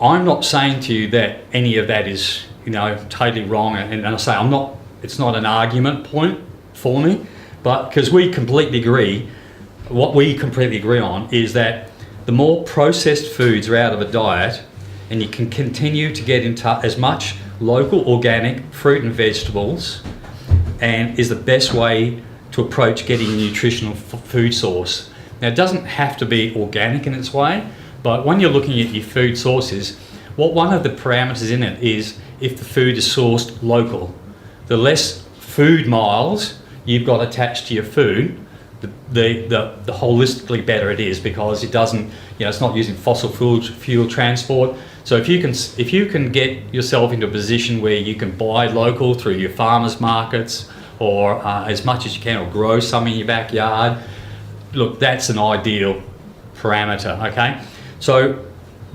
I'm not saying to you that any of that is, totally wrong, and I say it's not an argument point for me, but because what we completely agree on is that the more processed foods are out of a diet, and you can continue to get into as much local organic fruit and vegetables, and is the best way to approach getting a nutritional food source. Now, it doesn't have to be organic in its way, but when you're looking at your food sources, one of the parameters in it is if the food is sourced local. The less food miles you've got attached to your food, the holistically better it is, because it doesn't, it's not using fossil fuel transport. So if you can get yourself into a position where you can buy local through your farmers markets, or as much as you can, or grow some in your backyard, look, that's an ideal parameter, okay? So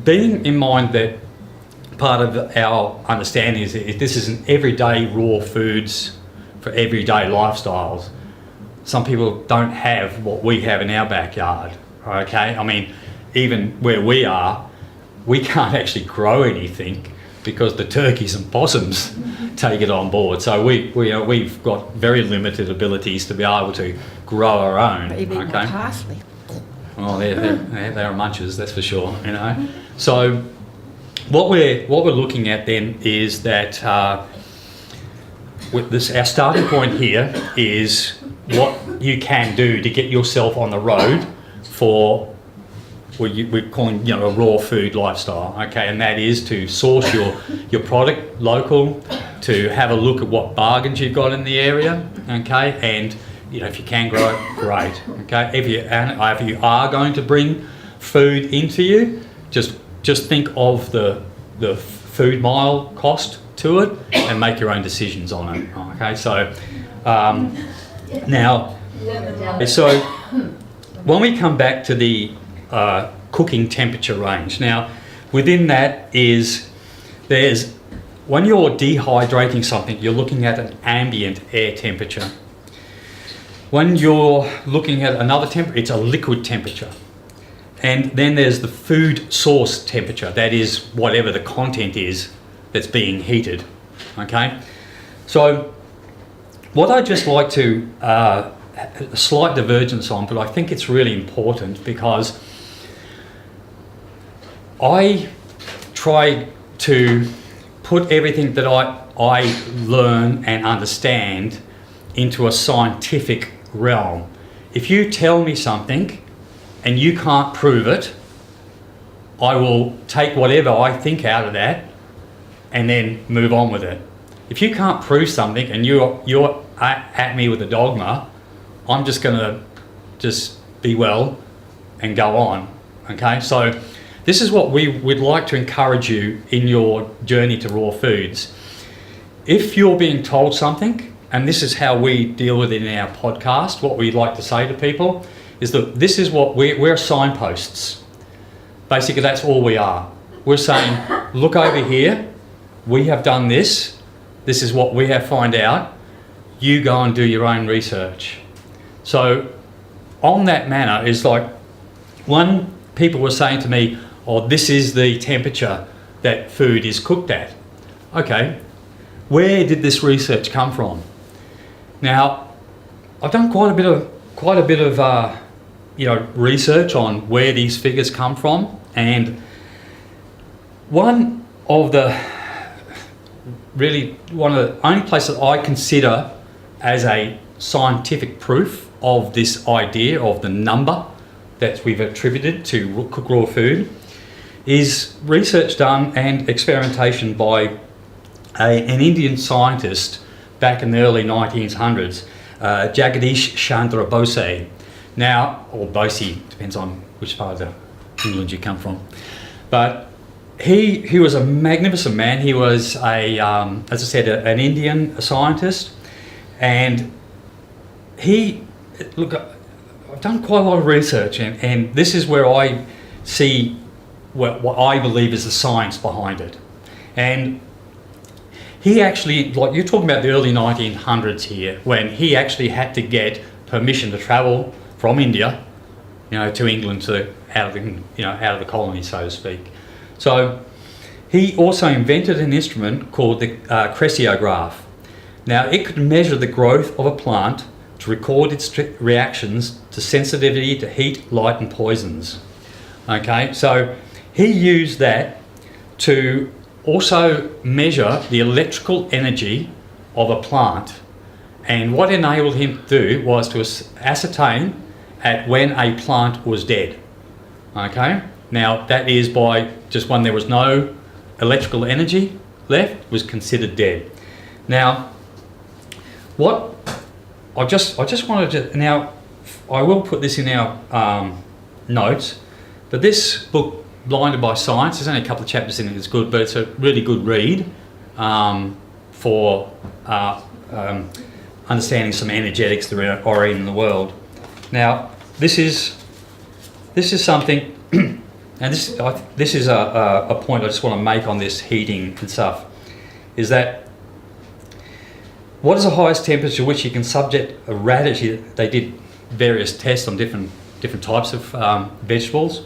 bearing in mind that part of our understanding is that this is an everyday raw foods for everyday lifestyles. Some people don't have what we have in our backyard, okay? I mean, even where we are, we can't actually grow anything because the turkeys and possums take it on board. So we've got very limited abilities to be able to grow our own. Even parsley. Well, they're munchers, that's for sure. So what we're looking at then is that with this, our starting point here is what you can do to get yourself on the road for what we're calling a raw food lifestyle, okay? And that is to source your product local, to have a look at what bargains you've got in the area, okay? And if you can grow it, great, okay? If you are going to bring food into you, just think of the food mile cost to it and make your own decisions on it, okay? So now, so when we come back to the cooking temperature range, now within that when you're dehydrating something, you're looking at an ambient air temperature. When you're looking at another temperature, it's a liquid temperature. And then there's the food source temperature, that is whatever the content is that's being heated, okay? So what I'd just like to, a slight divergence on, but I think it's really important because I try to put everything that I learn and understand into a scientific realm. If you tell me something and you can't prove it, I will take whatever I think out of that and then move on with it. If you can't prove something and you're at me with a dogma, I'm just going to just be well and go on, okay? So this is what we would like to encourage you in your journey to raw foods. If you're being told something, and this is how we deal with it in our podcast, what we like to say to people is that this is what we're signposts. Basically, that's all we are. We're saying, look over here, we have done this is what we have found out, you go and do your own research. So on that manner is like, when people were saying to me, oh, this is the temperature that food is cooked at. Okay, where did this research come from? Now, I've done quite a bit of research on where these figures come from, and one of the only places I consider as a scientific proof of this idea of the number that we've attributed to cook raw food is research done and experimentation by an Indian scientist back in the early 1900s, Jagadish Chandra Bose. Now, or Bose, depends on which part of England you come from. But he was a magnificent man. He was as I said, an Indian scientist, and I've done quite a lot of research, and this is where I see what I believe is the science behind it. And he actually, like you're talking about the early 1900s here, when he actually had to get permission to travel from India, to England, out of the colony, so to speak. So He also invented an instrument called the cresciograph. Now, it could measure the growth of a plant to record its reactions to sensitivity to heat, light and poisons. Okay, so he used that to also measure the electrical energy of a plant, and what enabled him to do was to ascertain at when a plant was dead. Okay, now that is by just when there was no electrical energy left, was considered dead. Now, what I just wanted to, now I will put this in our notes, but this book, Blinded by Science, there's only a couple of chapters in it, it's good, but it's a really good read for understanding some energetics that are in the world. Now, this is something, and this is a point I just want to make on this heating and stuff, is that what is the highest temperature which you can subject a radish? They did various tests on different types of vegetables.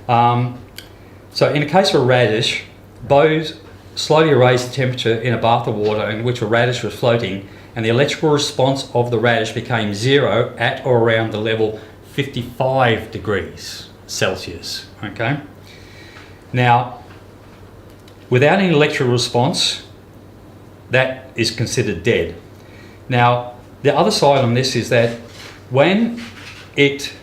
So in the case of a radish, Bose slowly raised the temperature in a bath of water in which a radish was floating, and the electrical response of the radish became zero at or around the level 55 degrees Celsius. Okay. Now, without any electrical response, that is considered dead. Now, the other side on this is that when it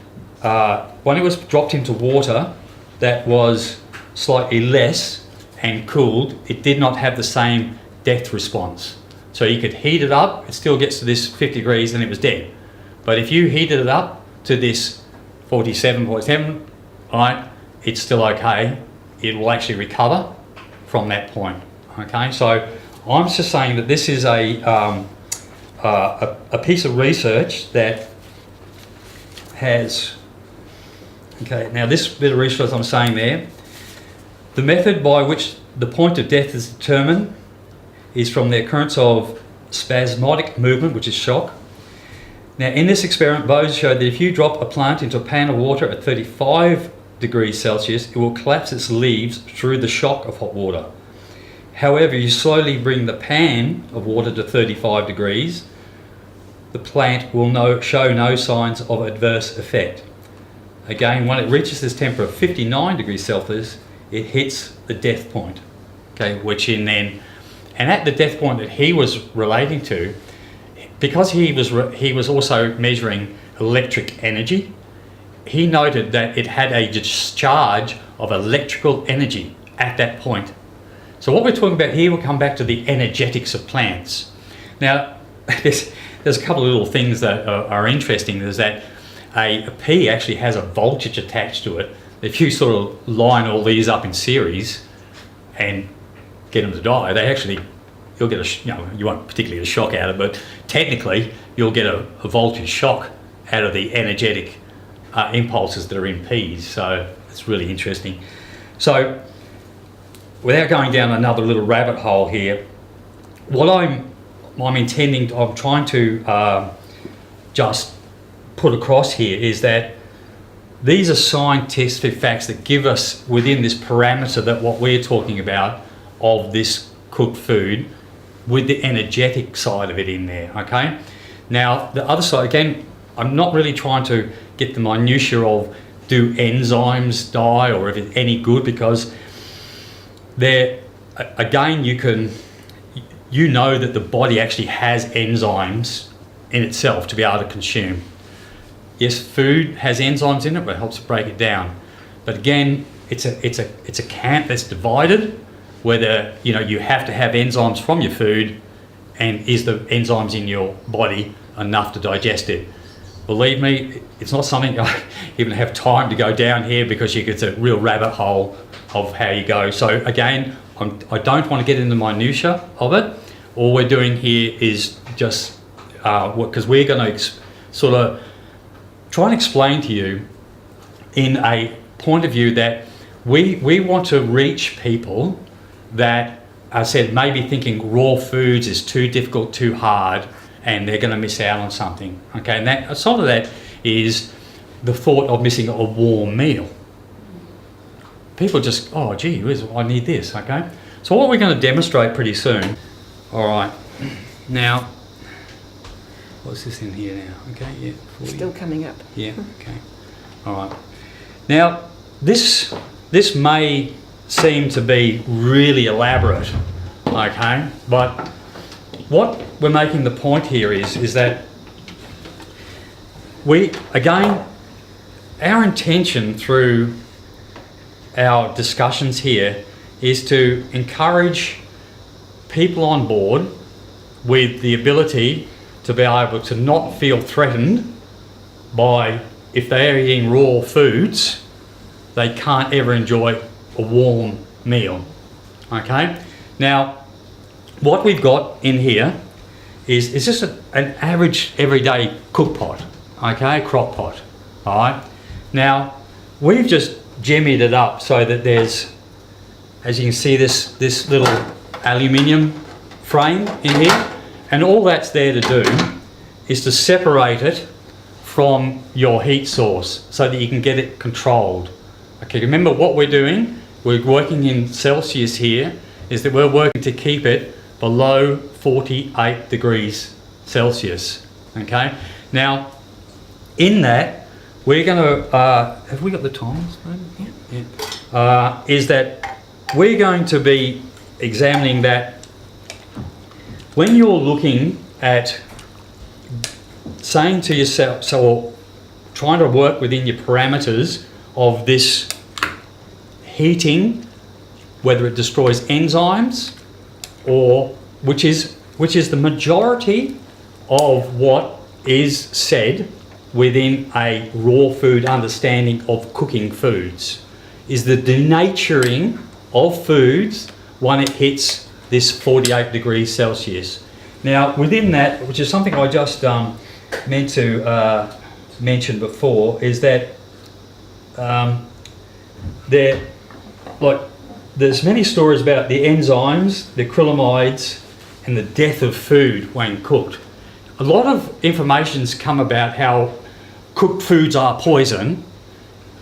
was dropped into water that was slightly less and cooled, it did not have the same death response. So you could heat it up, it still gets to this 50 degrees and it was dead. But if you heated it up to this 47.7, right, it's still okay. It will actually recover from that point. Okay, so I'm just saying that this is a piece of research that has, okay, now this bit of research I'm saying there, the method by which the point of death is determined is from the occurrence of spasmodic movement, which is shock. Now, in this experiment, Bose showed that if you drop a plant into a pan of water at 35 degrees Celsius, it will collapse its leaves through the shock of hot water. However, you slowly bring the pan of water to 35 degrees, the plant will show no signs of adverse effect. Again, when it reaches this temperature of 59 degrees Celsius, it hits the death point. Okay, which and at the death point that he was relating to, because he was also measuring electric energy, he noted that it had a discharge of electrical energy at that point. So what we're talking about here, we'll come back to the energetics of plants. Now, there's a couple of little things that are interesting. There's that a pea actually has a voltage attached to it. If you sort of line all these up in series and get them to die, you'll get you won't particularly get a shock out of it, but technically you'll get a voltage shock out of the energetic impulses that are in peas. So it's really interesting. So without going down another little rabbit hole here, what I'm trying to just put across here is that these are scientific facts that give us within this parameter that what we're talking about of this cooked food, with the energetic side of it in there, okay? Now, the other side, again, I'm not really trying to get the minutiae of do enzymes die or if it's any good, because again, you know that the body actually has enzymes in itself to be able to consume. Yes, food has enzymes in it, but it helps to break it down. But again, it's a camp that's divided, whether you have to have enzymes from your food, and is the enzymes in your body enough to digest it. Believe me, it's not something I even have time to go down here, because it's a real rabbit hole of how you go. So again, I don't want to get into the minutiae of it. All we're doing here is just because we're going to sort of try and explain to you in a point of view that we want to reach people that I said maybe thinking raw foods is too difficult, too hard, and they're going to miss out on something. Okay, and that some of that is the thought of missing a warm meal. people just, oh gee whiz, I need this, okay? So what we're going to demonstrate pretty soon. All right, now, what's this in here now? Okay, yeah. 40. Still coming up. Yeah, okay. All right. Now, this may seem to be really elaborate, okay? But what we're making the point here is that our intention through our discussions here is to encourage people on board with the ability to be able to not feel threatened by, if they're eating raw foods, they can't ever enjoy a warm meal, okay? Now, what we've got in here is just an average everyday cook pot, okay, crock pot, all right? Now, we've just jimmied it up so that there's, as you can see, this little aluminium frame in here, and all that's there to do is to separate it from your heat source so that you can get it controlled. Okay, remember what we're doing, we're working in Celsius here, is that we're working to keep it below 48 degrees Celsius, okay? Now, in that, we're going to, have we got the times? Yeah. Is that we're going to be examining that when you're looking at saying to yourself, so trying to work within your parameters of this heating, whether it destroys enzymes or which is the majority of what is said within a raw food understanding of cooking foods, is the denaturing of foods when it hits this 48 degrees Celsius. Now, within that, which is something I just meant to mention before, is that there's many stories about the enzymes, the acrylamides, and the death of food when cooked. A lot of information's come about how cooked foods are poison.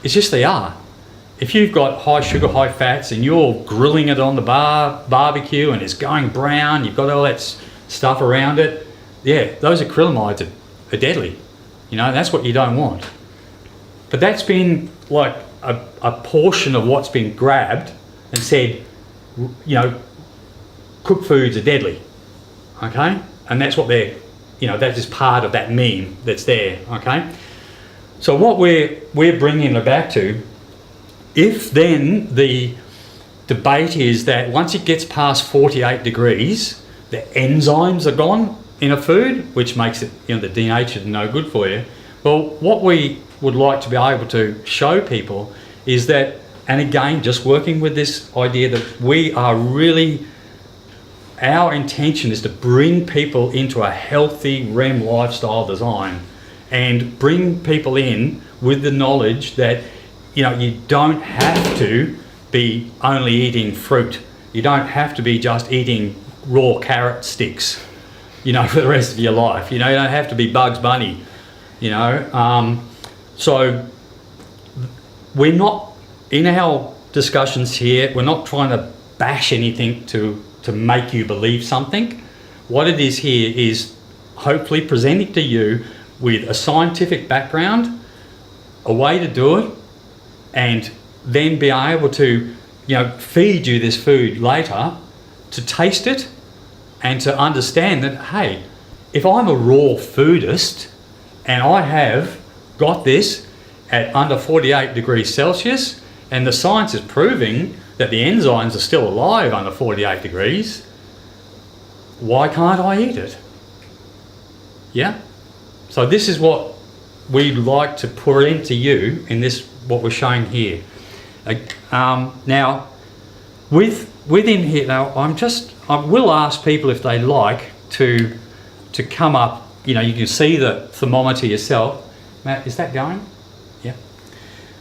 It's just they are. If you've got high sugar, high fats, and you're grilling it on the barbecue and it's going brown, you've got all that stuff around it, yeah, those acrylamides are deadly. You know, that's what you don't want. But that's been like a portion of what's been grabbed and said, you know, cooked foods are deadly, okay? And that's what they're, you know, that is part of that meme that's there, okay? So what we're bringing it back to, if then the debate is that once it gets past 48 degrees, the enzymes are gone in a food, which makes it, you know, the denatured and no good for you. Well, what we would like to be able to show people is that, and again, just working with this idea that we are really, our intention is to bring people into a healthy REM lifestyle design and bring people in with the knowledge that, you know, you don't have to be only eating fruit. You don't have to be just eating raw carrot sticks, you know, for the rest of your life. You know, you don't have to be Bugs Bunny, you know. So we're not, in our discussions here, we're not trying to bash anything to make you believe something. What it is here is hopefully presenting to you with a scientific background, a way to do it, and then be able to, you know, feed you this food later, to taste it and to understand that, hey, if I'm a raw foodist and I have got this at under 48 degrees Celsius and the science is proving that the enzymes are still alive under 48 degrees, why can't I eat it? Yeah? So this is what we'd like to pour into you in this, what we're showing here. Now, within here, now I will ask people if they'd like to come up. You know, you can see the thermometer yourself. Matt, is that going? Yeah.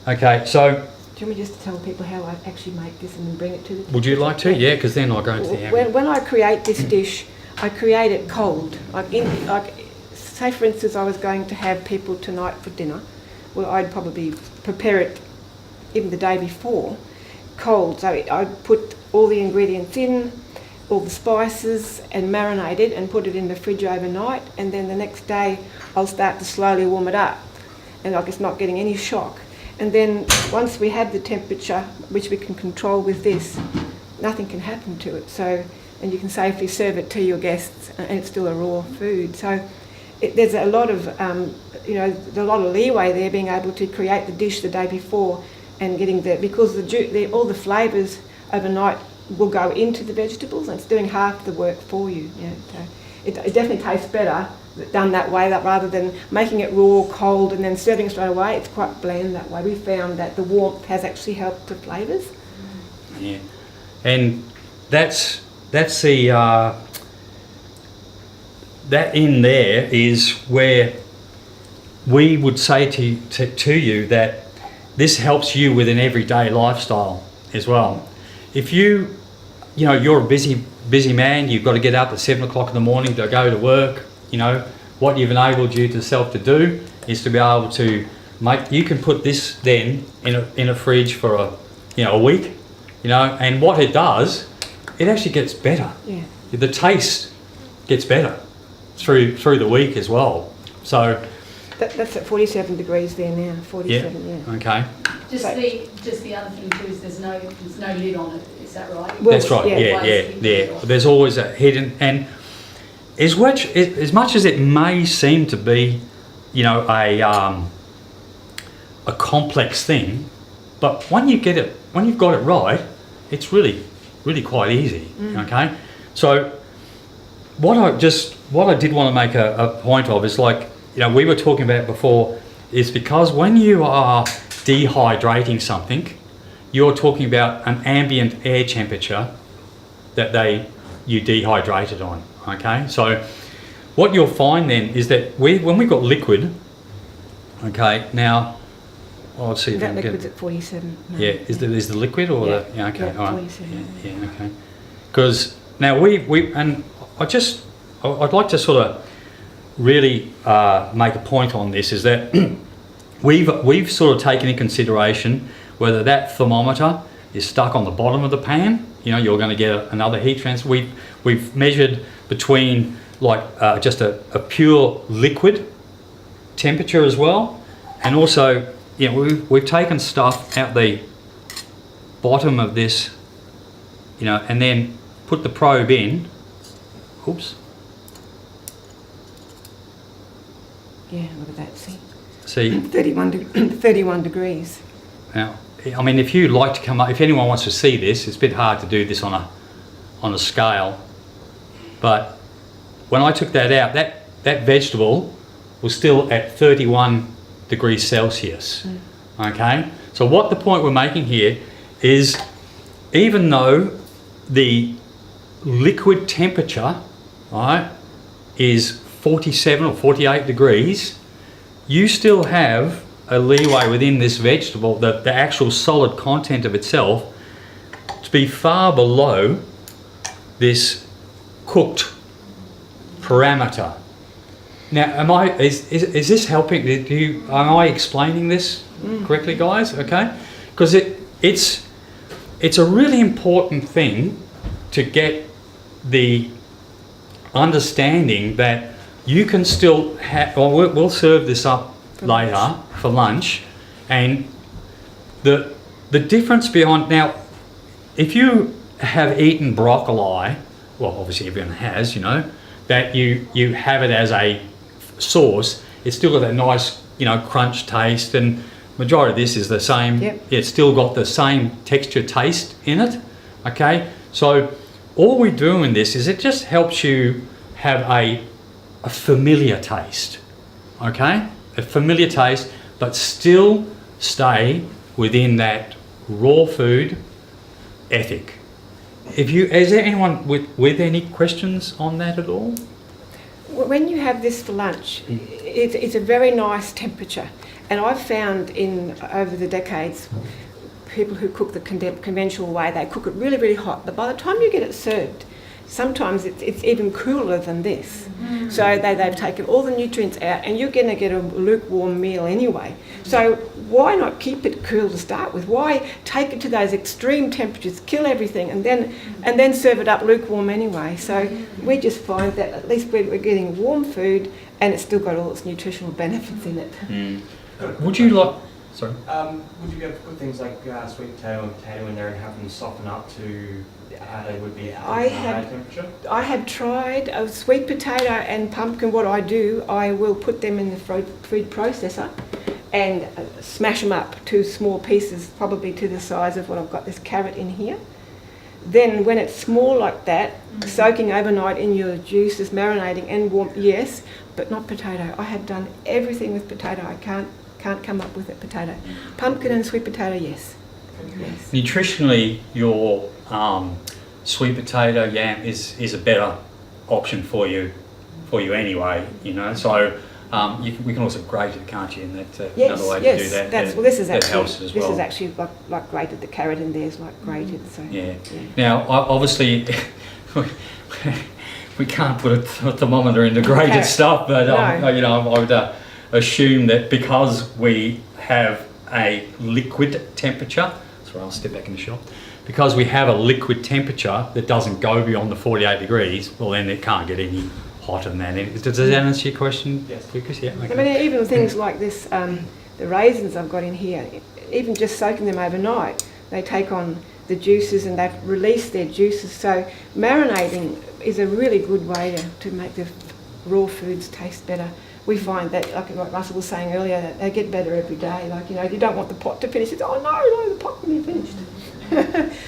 Okay, so. Do you want me just to tell people how I actually make this and then bring it to the... Would you like to? Yeah, because then I'll go into the ambient. When I create this dish, I create it cold. Say for instance I was going to have people tonight for dinner, well I'd probably prepare it even the day before, cold. So I put all the ingredients in, all the spices, and marinate it and put it in the fridge overnight, and then the next day I'll start to slowly warm it up, and like it's not getting any shock. And then once we have the temperature, which we can control with this, nothing can happen to it. So, and you can safely serve it to your guests, and it's still a raw food. So there's a lot of, there's a lot of leeway there, being able to create the dish the day before and getting because all the flavours overnight will go into the vegetables, and it's doing half the work for you. So it definitely tastes better done that way, rather than making it raw, cold, and then serving it straight away. It's quite bland that way. We found that the warmth has actually helped the flavours. Yeah, and that's the that in there is where we would say to you that this helps you with an everyday lifestyle as well. If you're a busy man, you've got to get up at 7 o'clock in the morning to go to work. What you've enabled yourself to do is to be able to you can put this then in a fridge for a week, and what it does, it actually gets better. Yeah. The taste gets better through the week as well. So that's at 47 degrees there now. 47. Yeah. Okay. Just the other thing too is there's no lid on it. Is that right? Well, that's right. Yeah. There's always a hidden, and as much as it may seem to be, a complex thing, but when you've got it right, it's really quite easy. Okay. So what I did want to make a point of is, like, we were talking about before, is because when you are dehydrating something, you're talking about an ambient air temperature that you dehydrate it on. Okay, so what you'll find then is that when we've got liquid, okay, now I'll see if that liquid's at 47. No. Yeah, is the liquid or yeah. the okay, yeah, all right, 47. yeah, okay, because now and I'd like to sort of really make a point on this, is that we've sort of taken in consideration whether that thermometer is stuck on the bottom of the pan. You're going to get another heat transfer. We've measured between just a pure liquid temperature as well, and also we've taken stuff out the bottom of this, and then put the probe in. Oops. Yeah, look at that. See 31 degrees. Now, I mean, if you like to come up, if anyone wants to see this, it's a bit hard to do this on a scale, but when I took that out, that vegetable was still at 31 degrees Celsius. Okay, so what the point we're making here is, even though the liquid temperature, right, is 47 or 48 degrees, you still have a leeway within this vegetable, the actual solid content of itself, to be far below this cooked parameter. Now, is this helping? Am I explaining this correctly, guys? Okay, because it's a really important thing to get the understanding that you can still have. Well, we'll serve this up later for lunch, and the difference beyond now, if you have eaten broccoli, well, obviously everyone has, that you have it as a sauce, it's still got that nice, crunch taste, and majority of this is the same. Yep. It's still got the same texture taste in it. Okay, so all we do in this is it just helps you have a familiar taste. Okay, a familiar taste, but still stay within that raw food ethic. Is there anyone with any questions on that at all? When you have this for lunch, it's a very nice temperature, and I've found over the decades, people who cook the conventional way, they cook it really, really hot, but by the time you get it served, sometimes it's even cooler than this. So they've taken all the nutrients out, and you're going to get a lukewarm meal anyway. So why not keep it cool to start with? Why take it to those extreme temperatures, kill everything, and then serve it up lukewarm anyway? So we just find that at least we're getting warm food, and it's still got all its nutritional benefits in it. Would you like... Sorry? Would you be able to put things like sweet potato and potato in there and have them soften up to how they would be at high temperature? I have tried a sweet potato and pumpkin. What I do, I will put them in the food processor and smash them up to small pieces, probably to the size of what I've got this carrot in here. Then when it's small like that, soaking overnight in your juices, marinating and warm, yes, but not potato. I have done everything with potato. I can't come up with it, potato. Pumpkin and sweet potato, yes. Yes. Nutritionally, your sweet potato yam is a better option for you anyway, you know. So we can also grate it, can't you? And that's another way to do that. This is actually like grated. The carrot in there is like grated. So yeah. Now, obviously, we can't put a thermometer in the grated stuff, but you know, I would assume that because we have a liquid temperature. Sorry, I'll step back in the shop. Because we have a liquid temperature that doesn't go beyond the 48 degrees, well then it can't get any hotter than that. Does that answer your question? Yes. Lucas? Yeah. Okay. I mean, even things like this, the raisins I've got in here, even just soaking them overnight, they take on the juices and they've released their juices. So marinating is a really good way to make the raw foods taste better. We find that, like Russell was saying earlier, that they get better every day. Like, you know, you don't want the pot to finish. It's, oh no, the pot will be finished.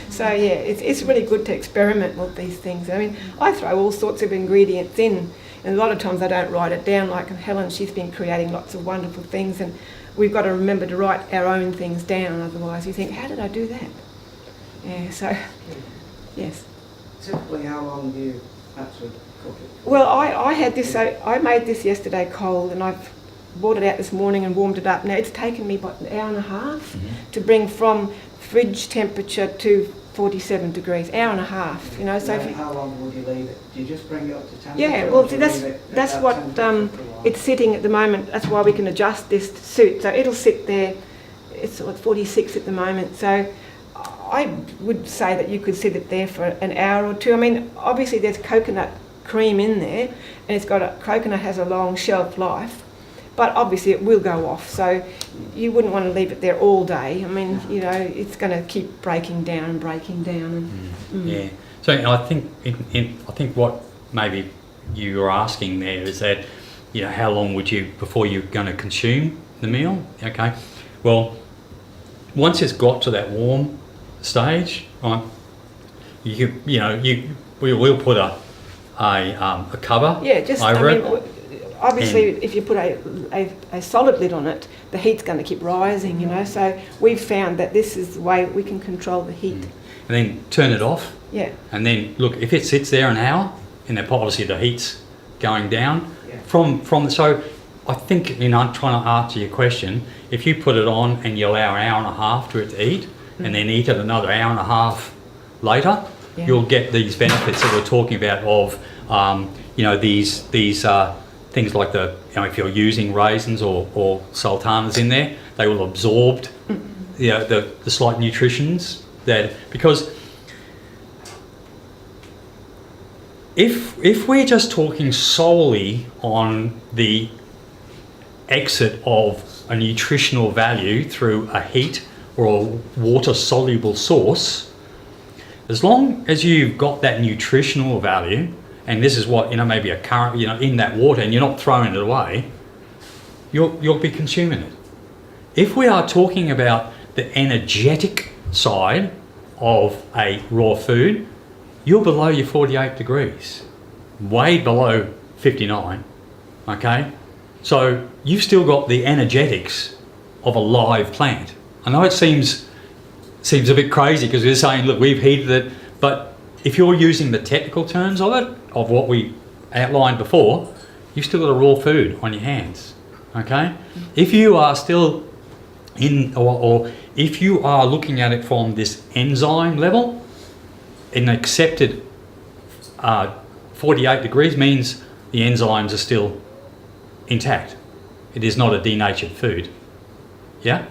So yeah, it's really good to experiment with these things. I mean, I throw all sorts of ingredients in, and a lot of times I don't write it down. Like Helen, she's been creating lots of wonderful things, and we've got to remember to write our own things down. Otherwise, you think, how did I do that? Yeah. So, yes. Typically, how long do you actually cook it? Well, I had this. I made this yesterday cold, and I've brought it out this morning and warmed it up. Now it's taken me about an hour and a half to bring from fridge temperature to 47 degrees. Hour and a half, you know. So how long would you leave it? Do you just bring it up to temperature? Yeah, well, see, that's what it's sitting at the moment. That's why we can adjust this to suit. So it'll sit there. It's 46 at the moment. So I would say that you could sit it there for an hour or two. I mean, obviously there's coconut cream in there, and it's got coconut has a long shelf life, but obviously it will go off. So you wouldn't want to leave it there all day. I mean, you know, it's going to keep breaking down. And, Yeah. So I think I think what maybe you were asking there is that, you know, how long would you before you're going to consume the meal? Okay. Well, once it's got to that warm stage, right? We'll put a cover. Yeah, just over I mean, obviously, if you put a solid lid on it, the heat's going to keep rising, you know. So we've found that this is the way we can control the heat. And then turn it off. Yeah. And then look, if it sits there an hour, and then obviously the heat's going down. Yeah. So I think, you know, I'm trying to answer your question. If you put it on and you allow an hour and a half to it to eat, and then eat it another hour and a half later, you'll get these benefits that we're talking about of, you know, these things like the, you know, if you're using raisins or sultanas in there, they will absorb, you know, the slight nutritions that, because if we're just talking solely on the exit of a nutritional value through a heat or a water soluble source, as long as you've got that nutritional value, and this is what, you know, maybe a current, you know, in that water, and you're not throwing it away, you'll be consuming it. If we are talking about the energetic side of a raw food, you're below your 48 degrees, way below 59, okay? So you've still got the energetics of a live plant. I know it seems a bit crazy because we're saying, look, we've heated it, but if you're using the technical terms of it, of what we outlined before, you've still got a raw food on your hands, okay? If you are still or if you are looking at it from this enzyme level, an accepted 48 degrees means the enzymes are still intact. It is not a denatured food. Yeah?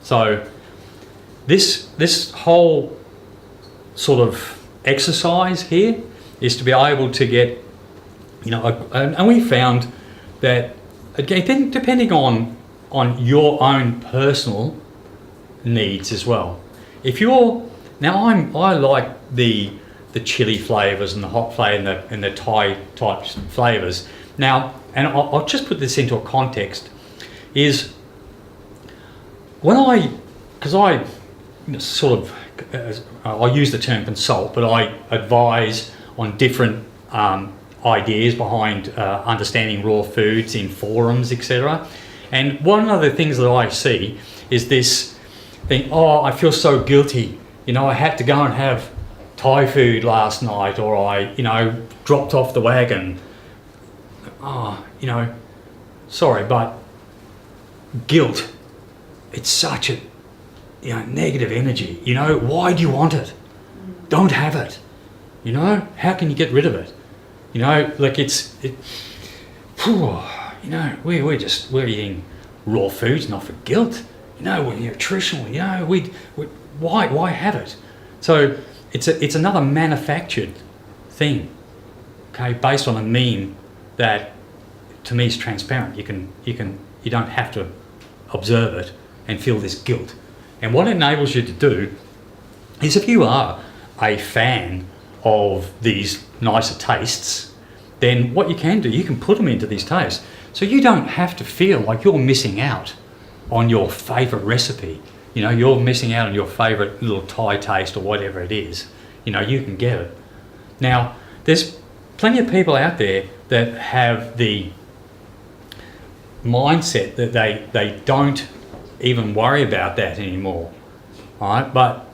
So this whole sort of exercise here is to be able to get, and we found that, again, depending on your own personal needs as well. If you're, I like the chili flavours and the hot flavour and the Thai type flavours. Now, and I'll just put this into a context, is when I sort of, I use the term consult, but I advise on different ideas behind understanding raw foods in forums, etc. And one of the things that I see is this thing, I feel so guilty. I had to go and have Thai food last night, or I, dropped off the wagon. Sorry, but guilt, it's such a, negative energy. Why do you want it? Don't have it. How can you get rid of it? We're eating raw foods, not for guilt. We're nutritional. Why have it? So it's another manufactured thing, okay, based on a meme that to me is transparent. You don't have to observe it and feel this guilt. And what it enables you to do is, if you are a fan of these nicer tastes, then what you can do, you can put them into these tastes. So you don't have to feel like you're missing out on your favourite recipe. You're missing out on your favourite little Thai taste or whatever it is. You can get it. Now, there's plenty of people out there that have the mindset that they don't even worry about that anymore, right? But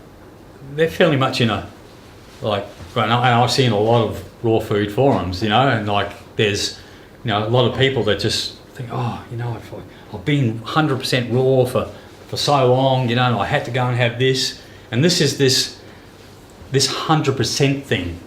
they're fairly much in a, and I've seen a lot of raw food forums, and there's, a lot of people that just think, I've been 100% raw for so long, and I had to go and have this, and this is this 100% thing